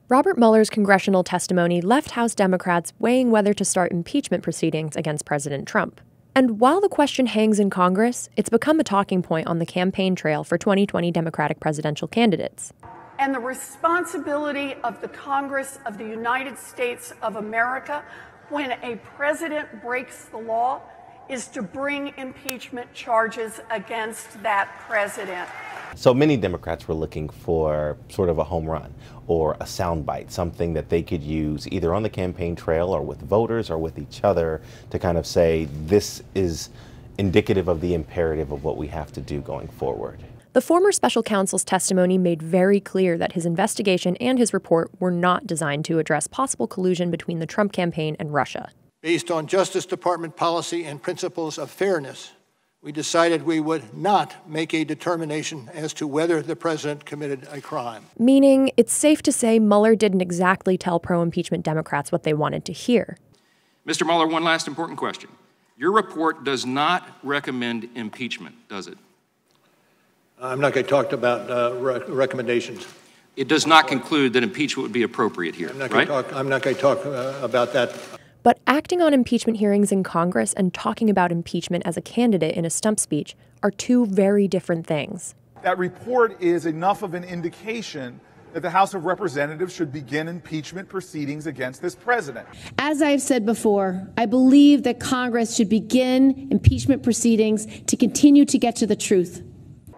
Robert Mueller's congressional testimony left House Democrats weighing whether to start impeachment proceedings against President Trump. And while the question hangs in Congress, it's become a talking point on the campaign trail for 2020 Democratic presidential candidates. And the responsibility of the Congress of the United States of America, when a president breaks the law, is to bring impeachment charges against that president. So many Democrats were looking for sort of a home run or a soundbite, something that they could use either on the campaign trail or with voters or with each other to kind of say this is indicative of the imperative of what we have to do going forward. The former special counsel's testimony made very clear that his investigation and his report were not designed to address possible collusion between the Trump campaign and Russia. Based on Justice Department policy and principles of fairness, we decided we would not make a determination as to whether the president committed a crime. Meaning, it's safe to say Mueller didn't exactly tell pro-impeachment Democrats what they wanted to hear. Mr. Mueller, one last important question. Your report does not recommend impeachment, does it? I'm not going to talk about recommendations. It does not conclude that impeachment would be appropriate here, right? I'm not going to talk about that. But acting on impeachment hearings in Congress and talking about impeachment as a candidate in a stump speech are two very different things. That report is enough of an indication that the House of Representatives should begin impeachment proceedings against this president. As I've said before, I believe that Congress should begin impeachment proceedings to continue to get to the truth.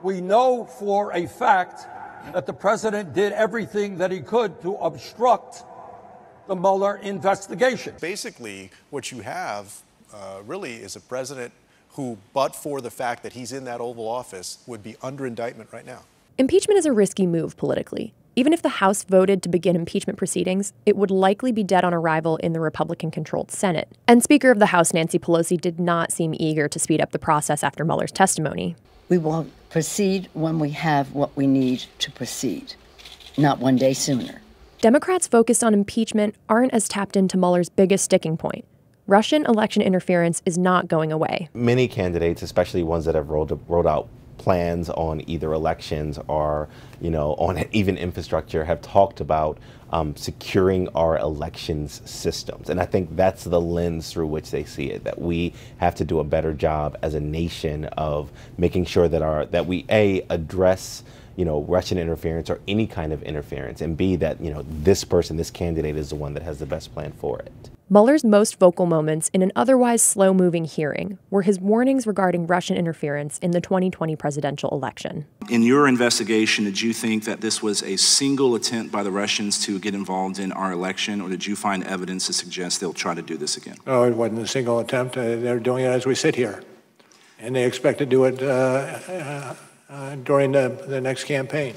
We know for a fact that the president did everything that he could to obstruct the Mueller investigation. Basically, what you have really is a president who, but for the fact that he's in that Oval Office, would be under indictment right now. Impeachment is a risky move politically. Even if the House voted to begin impeachment proceedings, it would likely be dead on arrival in the Republican-controlled Senate. And Speaker of the House Nancy Pelosi did not seem eager to speed up the process after Mueller's testimony. We will proceed when we have what we need to proceed, not one day sooner. Democrats focused on impeachment aren't as tapped into Mueller's biggest sticking point. Russian election interference is not going away. Many candidates, especially ones that have rolled out plans on either elections or, on even infrastructure, have talked about securing our elections systems. And I think that's the lens through which they see it, that we have to do a better job as a nation of making sure that we, A, address Russian interference or any kind of interference, and B, that, this person, this candidate is the one that has the best plan for it. Mueller's most vocal moments in an otherwise slow-moving hearing were his warnings regarding Russian interference in the 2020 presidential election. In your investigation, did you think that this was a single attempt by the Russians to get involved in our election, or did you find evidence to suggest they'll try to do this again? No, it wasn't a single attempt. They're doing it as we sit here, and they expect to do it during the next campaign.